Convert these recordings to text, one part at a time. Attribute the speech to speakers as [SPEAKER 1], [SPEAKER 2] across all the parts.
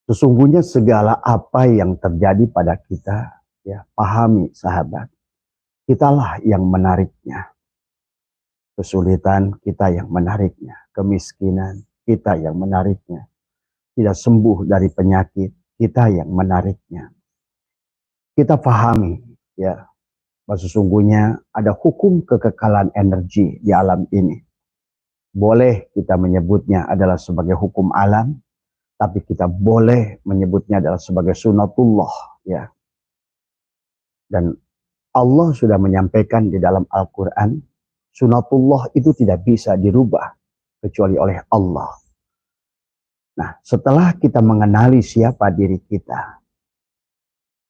[SPEAKER 1] Sesungguhnya segala apa yang terjadi pada kita, ya, pahami sahabat, kitalah yang menariknya. Kesulitan kita yang menariknya, kemiskinan kita yang menariknya, tidak sembuh dari penyakit kita yang menariknya. Kita pahami, ya, bahwa sesungguhnya ada hukum kekekalan energi di alam ini. Boleh kita menyebutnya adalah sebagai hukum alam, tapi kita boleh menyebutnya adalah sebagai sunatullah, ya. Dan Allah sudah menyampaikan di dalam Al-Quran, sunatullah itu tidak bisa dirubah kecuali oleh Allah. Nah, setelah kita mengenali siapa diri kita,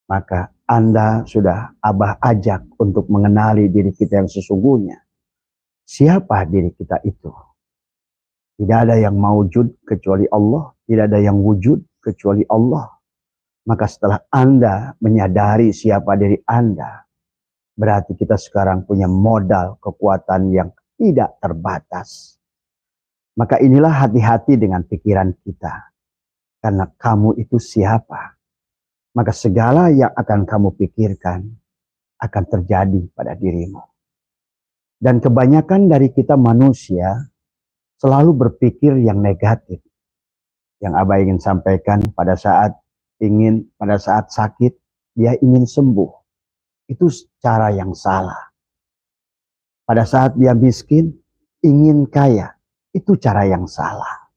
[SPEAKER 1] maka Anda sudah Abah ajak untuk mengenali diri kita yang sesungguhnya. Siapa diri kita itu? Tidak ada yang mawujud kecuali Allah, tidak ada yang wujud kecuali Allah. Maka setelah Anda menyadari siapa diri Anda, berarti kita sekarang punya modal kekuatan yang tidak terbatas. Maka inilah hati-hati dengan pikiran kita. Karena kamu itu siapa? Maka segala yang akan kamu pikirkan akan terjadi pada dirimu. Dan kebanyakan dari kita manusia selalu berpikir yang negatif. Yang Abah ingin sampaikan pada saat sakit, dia ingin sembuh. Itu cara yang salah. Pada saat dia miskin, ingin kaya. Itu cara yang salah.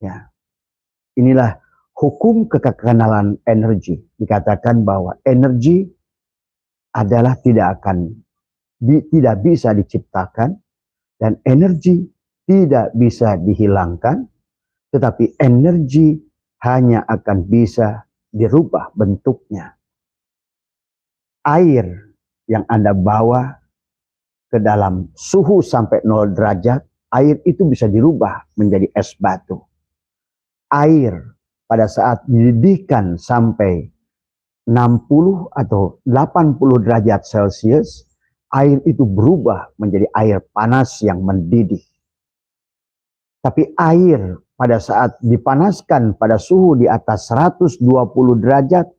[SPEAKER 1] Ya. Inilah hukum kekekalan energi. Dikatakan bahwa energi adalah tidak bisa diciptakan, dan energi tidak bisa dihilangkan, tetapi energi hanya akan bisa dirubah bentuknya. Air yang Anda bawa ke dalam suhu sampai 0 derajat, air itu bisa dirubah menjadi es batu. Air pada saat dididihkan sampai 60 atau 80 derajat Celcius, air itu berubah menjadi air panas yang mendidih. Tapi air pada saat dipanaskan pada suhu di atas 120 derajat,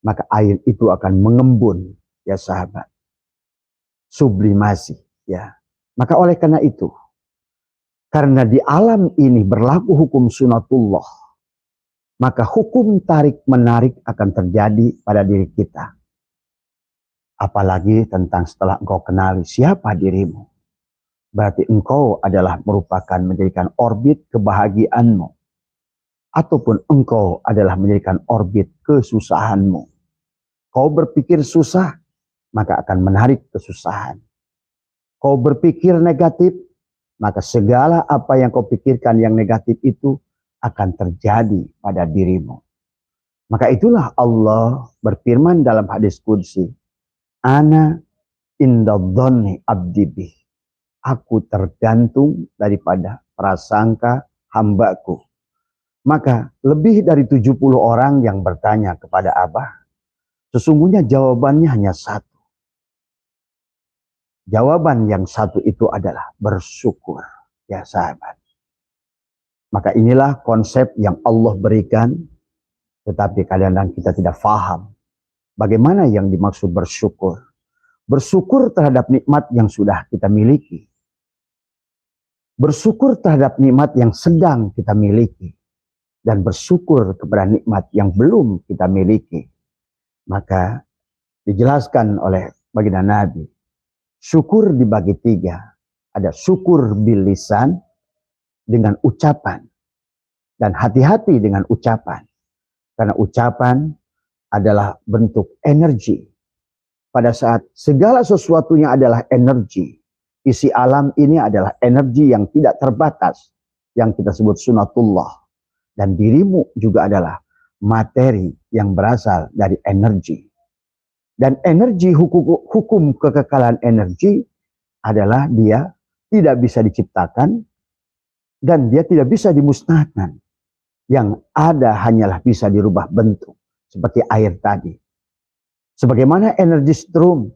[SPEAKER 1] maka air itu akan mengembun, ya sahabat. Sublimasi, ya. Maka oleh karena itu, karena di alam ini berlaku hukum sunatullah, maka hukum tarik-menarik akan terjadi pada diri kita. Apalagi tentang setelah engkau kenali siapa dirimu. Berarti engkau adalah merupakan menjadikan orbit kebahagiaanmu. Ataupun engkau adalah menjadikan orbit kesusahanmu. Kau berpikir susah, maka akan menarik kesusahan. Kau berpikir negatif, maka segala apa yang kau pikirkan yang negatif itu akan terjadi pada dirimu. Maka itulah Allah berfirman dalam hadis qudsi, Ana inda dhonni abdi bih. Aku tergantung daripada prasangka hambaku. Maka lebih dari 70 orang yang bertanya kepada Abah, sesungguhnya jawabannya hanya satu. Jawaban yang satu itu adalah bersyukur, ya sahabat. Maka inilah konsep yang Allah berikan, tetapi kadang-kadang kita tidak paham bagaimana yang dimaksud bersyukur. Bersyukur terhadap nikmat yang sudah kita miliki. Bersyukur terhadap nikmat yang sedang kita miliki. Dan bersyukur kepada nikmat yang belum kita miliki. Maka dijelaskan oleh baginda Nabi, syukur dibagi 3. Ada syukur bil lisan, dengan ucapan. Dan hati-hati dengan ucapan. Karena ucapan adalah bentuk energi. Pada saat segala sesuatunya adalah energi. Isi alam ini adalah energi yang tidak terbatas. Yang kita sebut sunatullah. Dan dirimu juga adalah materi yang berasal dari energi. Dan energi hukum kekekalan energi adalah dia tidak bisa diciptakan. Dan dia tidak bisa dimusnahkan. Yang ada hanyalah bisa dirubah bentuk. Seperti air tadi. Sebagaimana energi strum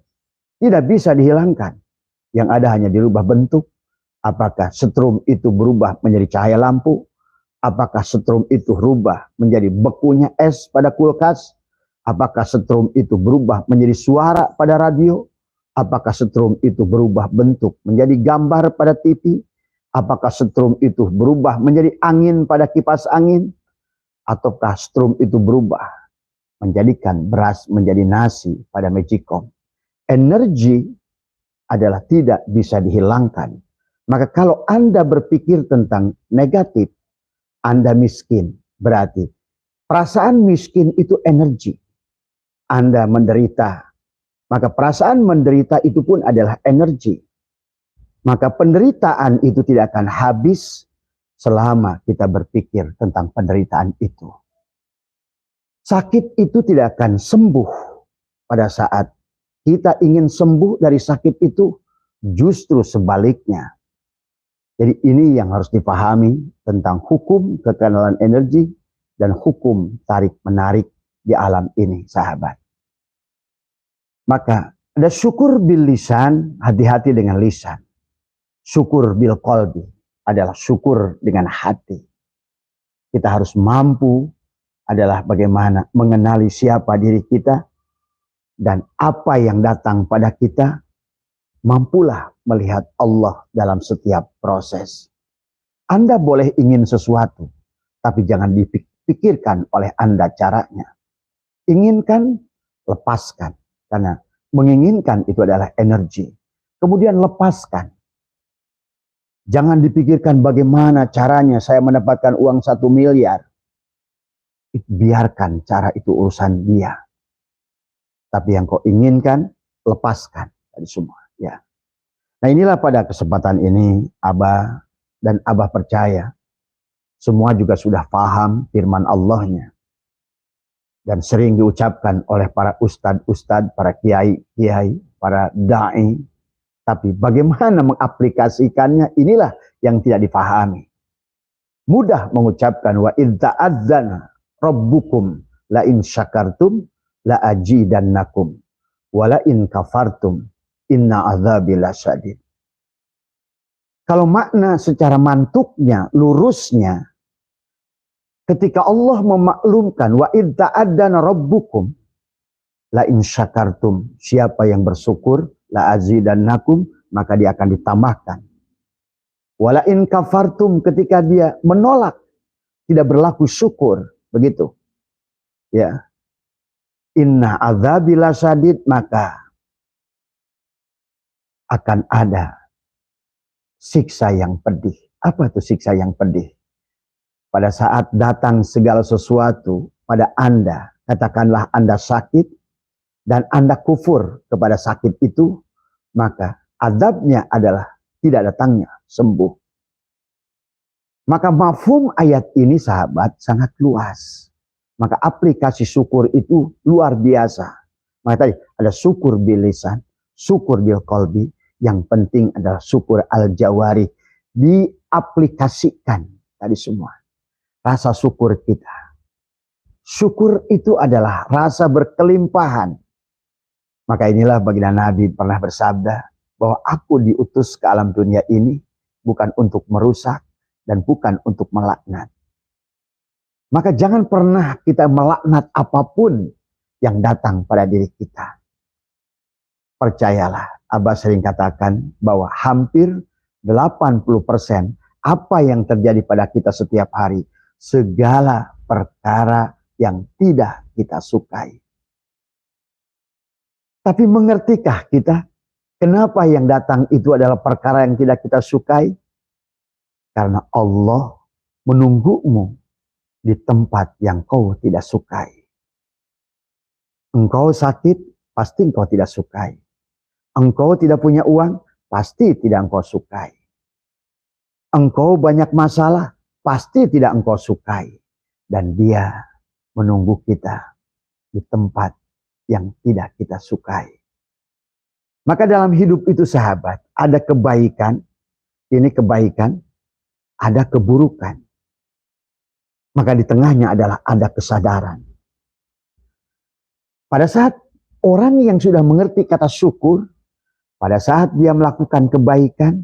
[SPEAKER 1] tidak bisa dihilangkan. Yang ada hanya dirubah bentuk. Apakah strum itu berubah menjadi cahaya lampu? Apakah setrum itu berubah menjadi bekunya es pada kulkas? Apakah setrum itu berubah menjadi suara pada radio? Apakah setrum itu berubah bentuk menjadi gambar pada TV? Apakah setrum itu berubah menjadi angin pada kipas angin? Ataukah setrum itu berubah menjadikan beras menjadi nasi pada magicom? Energi adalah tidak bisa dihilangkan. Maka kalau Anda berpikir tentang negatif, Anda miskin. Berarti perasaan miskin itu energi. Anda menderita, maka perasaan menderita itu pun adalah energi. Maka penderitaan itu tidak akan habis selama kita berpikir tentang penderitaan itu. Sakit itu tidak akan sembuh pada saat kita ingin sembuh dari sakit itu, justru sebaliknya. Jadi ini yang harus dipahami tentang hukum kekenalan energi dan hukum tarik-menarik di alam ini, sahabat. Maka ada syukur bil lisan, hati-hati dengan lisan. Syukur bil qalbi adalah syukur dengan hati. Kita harus mampu adalah bagaimana mengenali siapa diri kita dan apa yang datang pada kita. Mampulah melihat Allah dalam setiap proses. Anda boleh ingin sesuatu, tapi jangan dipikirkan oleh Anda caranya. Inginkan, lepaskan. Karena menginginkan itu adalah energi. Kemudian lepaskan. Jangan dipikirkan bagaimana caranya saya mendapatkan uang 1 miliar. Biarkan cara itu urusan dia. Tapi yang kau inginkan, lepaskan dari semua. Ya. Nah inilah pada kesempatan ini Abah dan Abah percaya semua juga sudah paham firman Allahnya dan sering diucapkan oleh para ustadz-ustadz, para kiai-kiai, para da'i. Tapi bagaimana mengaplikasikannya, inilah yang tidak dipahami. Mudah mengucapkan wa idh ta'adzana rabbukum la in syakartum la ajidannakum wa la in kafartum inna azabi lasyadid. Kalau makna secara mantuknya, lurusnya, ketika Allah memaklumkan wa idh ta'adzana rabbukum la in syakartum, siapa yang bersyukur la azidannakum, maka dia akan ditambahkan. Wa la in kafartum, ketika dia menolak, tidak berlaku syukur, begitu. Ya. Inna azabi lasyadid, maka akan ada siksa yang pedih. Apa itu siksa yang pedih? Pada saat datang segala sesuatu pada Anda, katakanlah Anda sakit, dan Anda kufur kepada sakit itu, maka azabnya adalah tidak datangnya sembuh. Maka mafhum ayat ini sahabat sangat luas. Maka aplikasi syukur itu luar biasa. Maka tadi ada syukur bil lisan, syukur bil qalbi. Yang penting adalah syukur al-jawari. Diaplikasikan tadi semua. Rasa syukur kita. Syukur itu adalah rasa berkelimpahan. Maka inilah baginda Nabi pernah bersabda bahwa aku diutus ke alam dunia ini bukan untuk merusak dan bukan untuk melaknat. Maka jangan pernah kita melaknat apapun yang datang pada diri kita. Percayalah, Abah sering katakan bahwa hampir 80% apa yang terjadi pada kita setiap hari, segala perkara yang tidak kita sukai. Tapi mengertikah kita kenapa yang datang itu adalah perkara yang tidak kita sukai? Karena Allah menunggumu di tempat yang kau tidak sukai. Engkau sakit, pasti engkau tidak sukai. Engkau tidak punya uang, pasti tidak engkau sukai. Engkau banyak masalah, pasti tidak engkau sukai. Dan dia menunggu kita di tempat yang tidak kita sukai. Maka dalam hidup itu sahabat, ada kebaikan, ini kebaikan, ada keburukan. Maka di tengahnya adalah ada kesadaran. Pada saat orang yang sudah mengerti kata syukur, pada saat dia melakukan kebaikan,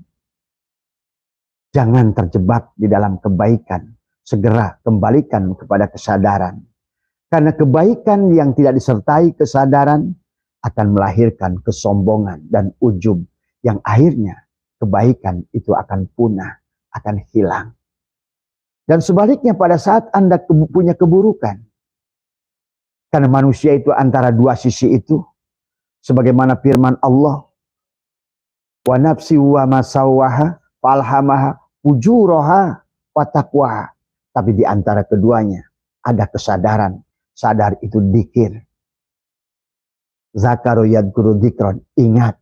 [SPEAKER 1] jangan terjebak di dalam kebaikan segera kembalikan kepada kesadaran. Karena kebaikan yang tidak disertai kesadaran akan melahirkan kesombongan dan ujub yang akhirnya kebaikan itu akan punah, akan hilang. Dan sebaliknya pada saat Anda punya keburukan, karena manusia itu antara dua sisi itu, sebagaimana firman Allah, wa nafsi wa masawwaha falhamaha fujuraha wa taqwaha. Tapi di antara keduanya ada kesadaran. Sadar itu dzikir. Zakaru yadkuru dzikron, ingat.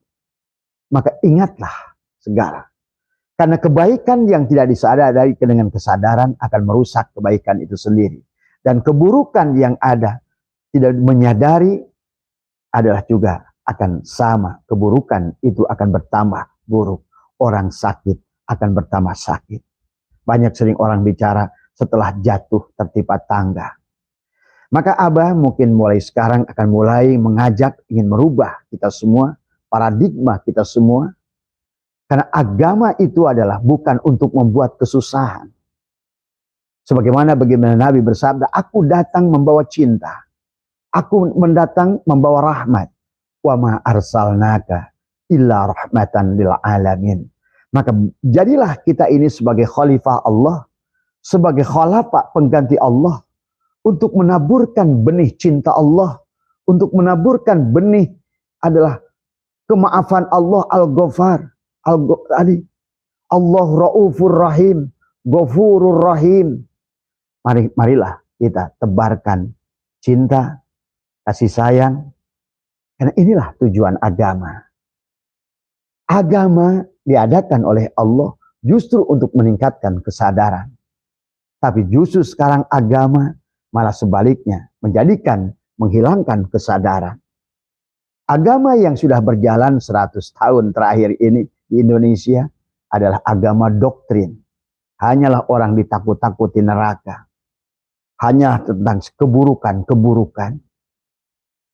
[SPEAKER 1] Maka ingatlah segala. Karena kebaikan yang tidak disadari dengan kesadaran akan merusak kebaikan itu sendiri. Dan keburukan yang ada tidak menyadari adalah juga akan sama. Keburukan itu akan bertambah buruk. Orang sakit akan bertambah sakit. Banyak sering orang bicara setelah jatuh tertimpa tangga. Maka Abah mungkin mulai sekarang akan mulai mengajak, ingin merubah kita semua, paradigma kita semua. Karena agama itu adalah bukan untuk membuat kesusahan. Sebagaimana Nabi bersabda, aku datang membawa cinta. Aku mendatang membawa rahmat. Wa ma arsalnaka illa rahmatan lil alamin. Maka jadilah kita ini sebagai khalifah Allah, sebagai khalifah pengganti Allah, untuk menaburkan benih cinta Allah, untuk menaburkan benih adalah kemaafan Allah Al-Ghafar, Allah Raufur Rahim, Ghafurur Rahim. Marilah kita tebarkan cinta, kasih sayang, karena inilah tujuan agama. Agama diadakan oleh Allah justru untuk meningkatkan kesadaran. Tapi justru sekarang agama malah sebaliknya menghilangkan kesadaran. Agama yang sudah berjalan 100 tahun terakhir ini di Indonesia adalah agama doktrin. Hanyalah orang ditakut-takuti neraka. Hanya tentang keburukan-keburukan.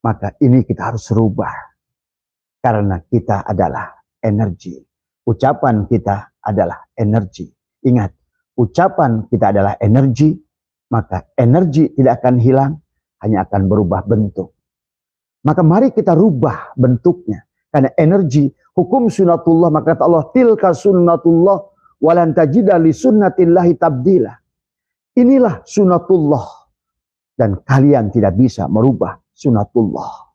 [SPEAKER 1] Maka ini kita harus rubah. Karena kita adalah energi. Ucapan kita adalah energi. Ingat, ucapan kita adalah energi. Maka energi tidak akan hilang, hanya akan berubah bentuk. Maka mari kita rubah bentuknya. Karena energi, hukum sunnatullah, maka kata Allah, tilka sunnatullah, walan tajida li sunnatillahi tabdila. Inilah sunnatullah. Dan kalian tidak bisa merubah sunnatullah.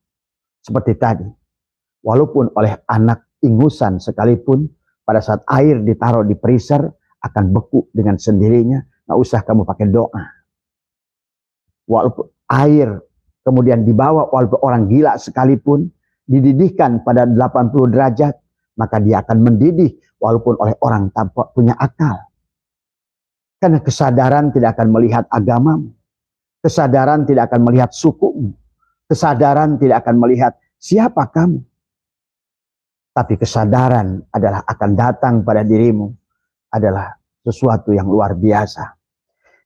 [SPEAKER 1] Seperti tadi, walaupun oleh anak ingusan sekalipun, pada saat air ditaruh di freezer, akan beku dengan sendirinya, nggak usah kamu pakai doa. Walaupun air kemudian dibawa walaupun orang gila sekalipun, dididihkan pada 80 derajat, maka dia akan mendidih walaupun oleh orang tanpa punya akal. Karena kesadaran tidak akan melihat agamamu. Kesadaran tidak akan melihat sukumu. Kesadaran tidak akan melihat siapa kamu. Tapi kesadaran adalah akan datang pada dirimu. Adalah sesuatu yang luar biasa.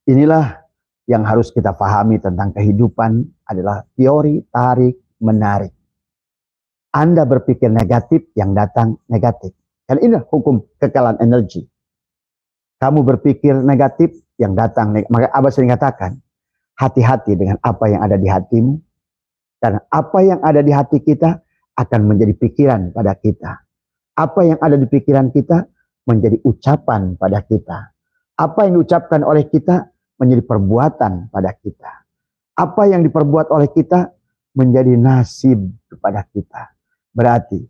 [SPEAKER 1] Inilah yang harus kita pahami tentang kehidupan adalah teori tarik menarik. Anda berpikir negatif, yang datang negatif. Dan ini hukum kekalahan energi. Kamu berpikir negatif, yang datang negatif. Maka Abah sering katakan, hati-hati dengan apa yang ada di hatimu. Karena apa yang ada di hati kita akan menjadi pikiran pada kita. Apa yang ada di pikiran kita menjadi ucapan pada kita. Apa yang diucapkan oleh kita menjadi perbuatan pada kita. Apa yang diperbuat oleh kita menjadi nasib kepada kita. Berarti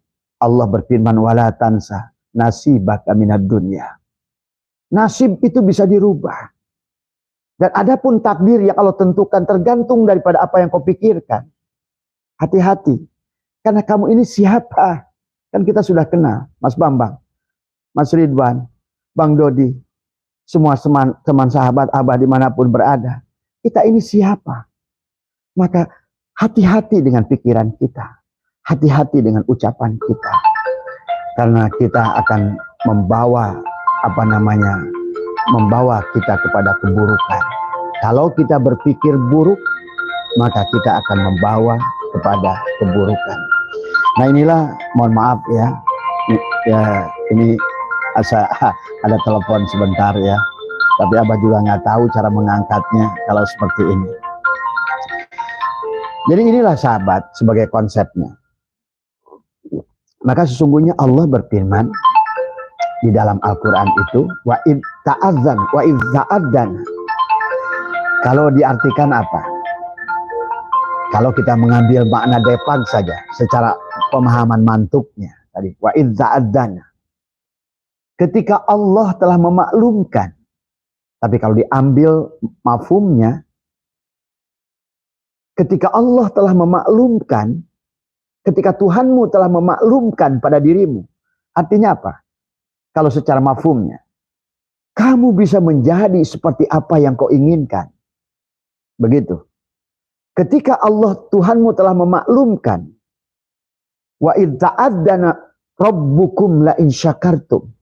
[SPEAKER 1] Allah berfirman, wala tansa nasibaka minad dunya. Nasib itu bisa dirubah. Dan adapun takdir yang Allah tentukan tergantung daripada apa yang kau pikirkan. Hati-hati. Karena kamu ini siapa? Kan kita sudah kenal. Mas Bambang, Mas Ridwan, Bang Dodi, semua teman sahabat Abah dimanapun berada. Kita ini siapa? Maka hati-hati dengan pikiran kita. Hati-hati dengan ucapan kita. Karena kita akan membawa membawa kita kepada keburukan. Kalau kita berpikir buruk, maka kita akan membawa kepada keburukan. Nah inilah, mohon maaf ya, ini ada telepon sebentar ya. Tapi Abah juga nggak tahu cara mengangkatnya kalau seperti ini. Jadi inilah sahabat sebagai konsepnya. Maka sesungguhnya Allah berfirman di dalam Al-Quran itu, wa id ta'adzan, wa id ta'addan. Kalau diartikan apa? Kalau kita mengambil makna depag saja, secara pemahaman mantuknya tadi, wa id ta'addan. Ketika Allah telah memaklumkan, tapi kalau diambil mafhumnya, ketika Allah telah memaklumkan, ketika Tuhanmu telah memaklumkan pada dirimu, artinya apa? Kalau secara mafhumnya, kamu bisa menjadi seperti apa yang kau inginkan. Begitu. Ketika Allah Tuhanmu telah memaklumkan, wa id ta'addana rabbukum la in syakartum.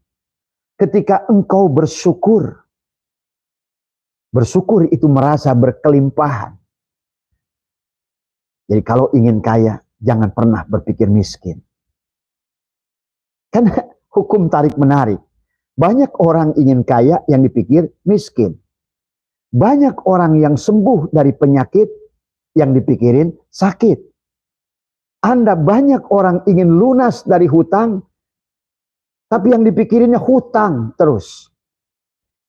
[SPEAKER 1] Ketika engkau bersyukur, bersyukur itu merasa berkelimpahan. Jadi kalau ingin kaya, jangan pernah berpikir miskin. Karena hukum tarik menarik. Banyak orang ingin kaya yang dipikir miskin. Banyak orang yang sembuh dari penyakit yang dipikirin sakit. Anda banyak orang ingin lunas dari hutang, tapi yang dipikirinnya hutang terus.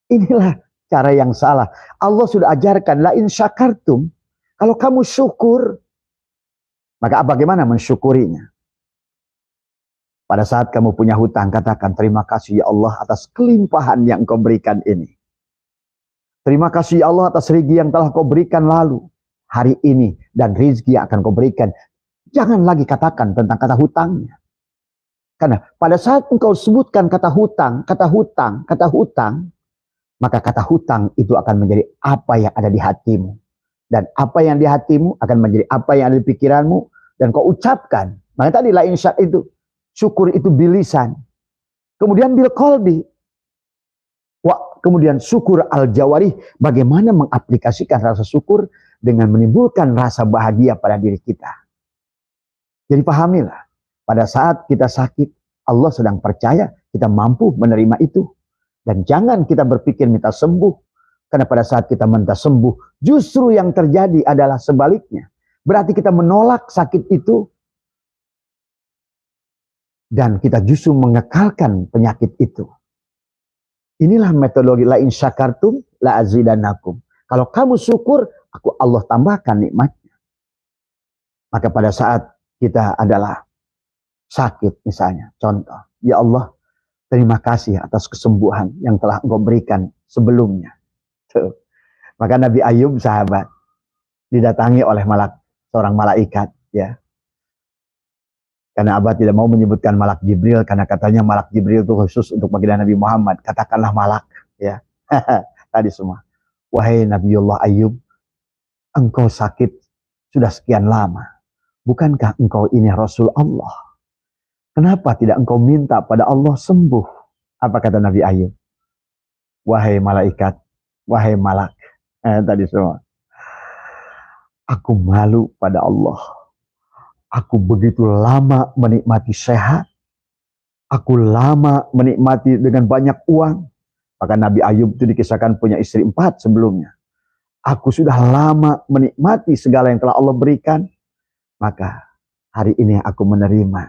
[SPEAKER 1] Inilah cara yang salah. Allah sudah ajarkan, la in syakartum, kalau kamu syukur, maka bagaimana mensyukurinya? Pada saat kamu punya hutang, katakan terima kasih ya Allah atas kelimpahan yang kau berikan ini. Terima kasih ya Allah atas rezeki yang telah kau berikan lalu, hari ini, dan rezeki yang akan kau berikan. Jangan lagi katakan tentang kata hutangnya. Karena pada saat engkau sebutkan kata hutang, maka kata hutang itu akan menjadi apa yang ada di hatimu. Dan apa yang di hatimu akan menjadi apa yang ada di pikiranmu, dan kau ucapkan. Maka tadi la insya itu, syukur itu bilisan. Kemudian bil qalbi. Kemudian syukur al-jawarih, bagaimana mengaplikasikan rasa syukur dengan menimbulkan rasa bahagia pada diri kita. Jadi pahamilah, pada saat kita sakit, Allah sedang percaya kita mampu menerima itu. Dan jangan kita berpikir minta sembuh. Karena pada saat kita minta sembuh, justru yang terjadi adalah sebaliknya. Berarti kita menolak sakit itu. Dan kita justru mengekalkan penyakit itu. Inilah metodologi la in syakartum la azidannakum. Kalau kamu syukur, Allah tambahkan nikmatnya. Maka pada saat kita adalah sakit misalnya, contoh, ya Allah, terima kasih atas kesembuhan yang telah Engkau berikan sebelumnya. Tuh. Maka Nabi Ayub sahabat didatangi oleh seorang malaikat, ya. Karena Abah tidak mau menyebutkan malak Jibril, karena katanya malak Jibril itu khusus untuk baginda Nabi Muhammad. Katakanlah malak, ya. Tadi semua. Wahai Nabiullah Ayub, engkau sakit sudah sekian lama. Bukankah engkau ini Rasul Allah? Kenapa tidak engkau minta pada Allah sembuh? Apa kata Nabi Ayub? Wahai malaikat, wahai malak. Tadi semua. Aku malu pada Allah. Aku begitu lama menikmati sehat. Aku lama menikmati dengan banyak uang. Maka Nabi Ayub itu dikisahkan punya istri 4 sebelumnya. Aku sudah lama menikmati segala yang telah Allah berikan. Maka hari ini aku menerima.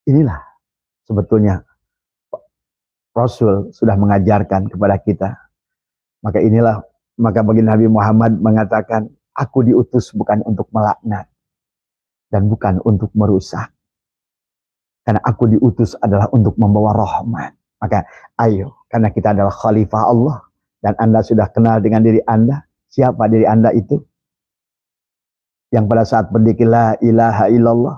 [SPEAKER 1] Inilah sebetulnya Rasul sudah mengajarkan kepada kita. Maka bagi Nabi Muhammad mengatakan, aku diutus bukan untuk melaknat dan bukan untuk merusak. Karena aku diutus adalah untuk membawa rahmat. Maka ayo, karena kita adalah khalifah Allah dan Anda sudah kenal dengan diri Anda. Siapa diri Anda itu? Yang pada saat berzikir la ilaha illallah,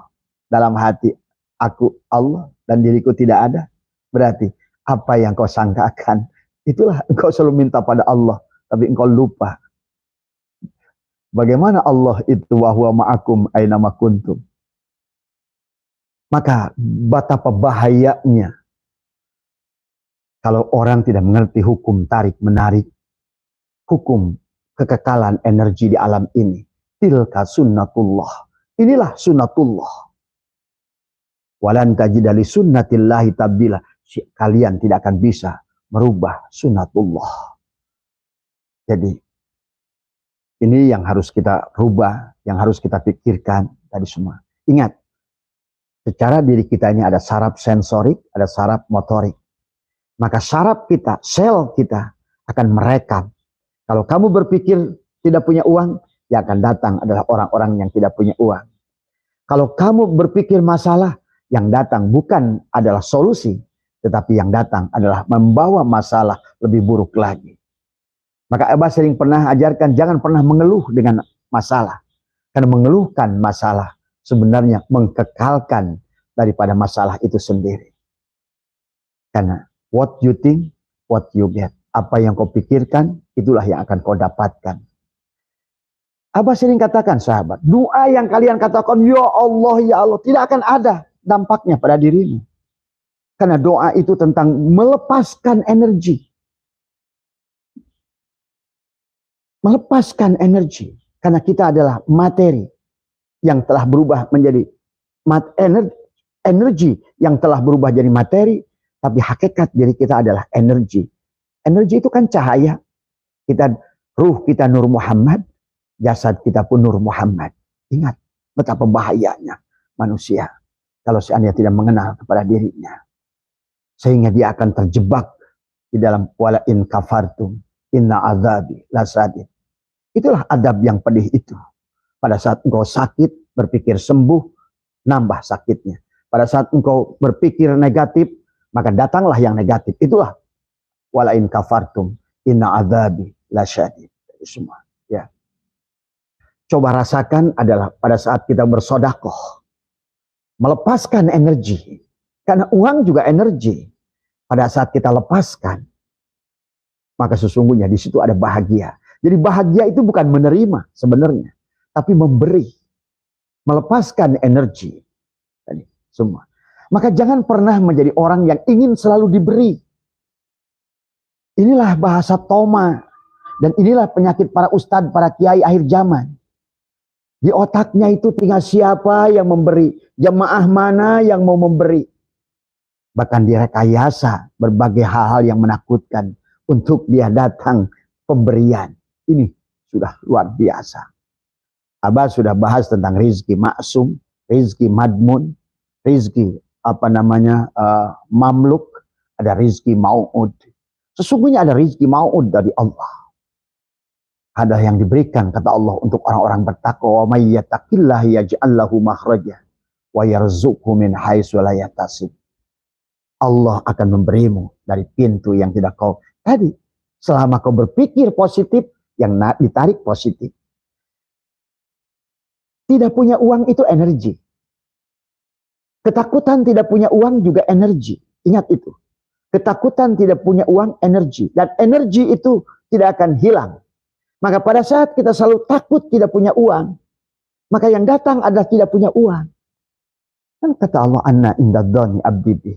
[SPEAKER 1] dalam hati aku Allah dan diriku tidak ada. Berarti apa yang kau sangkakan, itulah engkau selalu minta pada Allah, tapi engkau lupa. Bagaimana Allah itu wa huwa ma'akum aina ma kuntum. Maka betapa bahayanya kalau orang tidak mengerti hukum tarik menarik, hukum kekekalan energi di alam ini. Tilka sunnatullah. Inilah sunnatullah. Walan tajida li sunnatillahi tabdila. Kalian tidak akan bisa merubah sunatullah. Jadi ini yang harus kita rubah, yang harus kita pikirkan tadi semua. Ingat, secara diri kita ini ada saraf sensorik, ada saraf motorik. Maka saraf kita, sel kita akan merekam. Kalau kamu berpikir tidak punya uang, yang akan datang adalah orang-orang yang tidak punya uang. Kalau kamu berpikir masalah, yang datang bukan adalah solusi, tetapi yang datang adalah membawa masalah lebih buruk lagi. Maka Abah sering pernah ajarkan, jangan pernah mengeluh dengan masalah. Karena mengeluhkan masalah sebenarnya mengkekalkan daripada masalah itu sendiri. Karena what you think, what you get. Apa yang kau pikirkan, itulah yang akan kau dapatkan. Abah sering katakan sahabat, doa yang kalian katakan, ya Allah, tidak akan ada dampaknya pada dirimu. Karena doa itu tentang melepaskan energi. Melepaskan energi. Karena kita adalah materi yang telah berubah menjadi energi yang telah berubah jadi materi. Tapi hakikat diri kita adalah energi. Energi itu kan cahaya. Ruh kita Nur Muhammad. Jasad kita pun Nur Muhammad. Ingat betapa bahayanya manusia. Kalau seandainya tidak mengenal kepada dirinya. Sehingga dia akan terjebak di dalam wala in kafartum inna azabi lasadid. Itulah adab yang pedih itu. Pada saat engkau sakit, berpikir sembuh, nambah sakitnya. Pada saat engkau berpikir negatif, maka datanglah yang negatif. Itulah wala in kafartum inna azabi lasadid. Semua. Ya. Coba rasakan adalah pada saat kita bersodakoh. Melepaskan energi. Karena uang juga energi. Pada saat kita lepaskan, maka sesungguhnya di situ ada bahagia. Jadi bahagia itu bukan menerima sebenarnya, tapi memberi, melepaskan energi. Tadi semua. Maka jangan pernah menjadi orang yang ingin selalu diberi. Inilah bahasa Toma dan inilah penyakit para ustadz, para kiai akhir zaman. Di otaknya itu tinggal siapa yang memberi, jemaah mana yang mau memberi. Bahkan direkayasa berbagai hal-hal yang menakutkan untuk dia datang pemberian. Ini sudah luar biasa. Abah sudah bahas tentang rizki maksum, rizki madmun, rizki mamluk, ada rizki mau'ud. Sesungguhnya ada rizki mau'ud dari Allah. Ada yang diberikan kata Allah untuk orang-orang bertakwa. Wa may yattaqillaha yaj'al lahu makhraja wa yarzuqhu min haitsu la yahtasib. Allah akan memberimu dari pintu yang tidak kau tadi. Selama kau berpikir positif, yang ditarik positif. Tidak punya uang itu energi. Ketakutan tidak punya uang juga energi. Ingat itu. Ketakutan tidak punya uang energi. Dan energi itu tidak akan hilang. Maka pada saat kita selalu takut tidak punya uang, maka yang datang adalah tidak punya uang. Dan kata Allah, anna indadzani abdi.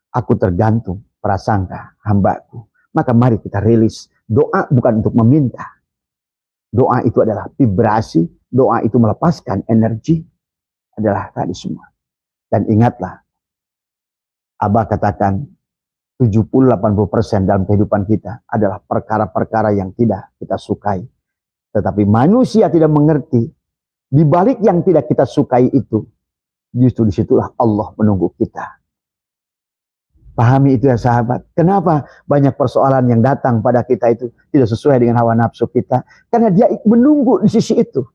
[SPEAKER 1] Aku tergantung prasangka hambaku. Maka mari kita rilis. Doa bukan untuk meminta. Doa itu adalah vibrasi. Doa itu melepaskan energi. Adalah tadi semua. Dan ingatlah. Abah katakan 70-80% dalam kehidupan kita adalah perkara-perkara yang tidak kita sukai. Tetapi manusia tidak mengerti. Di balik yang tidak kita sukai itu. Justru disitulah Allah menunggu kita. Pahami itu ya sahabat. Kenapa banyak persoalan yang datang pada kita itu tidak sesuai dengan hawa nafsu kita? Karena dia menunggu di sisi itu.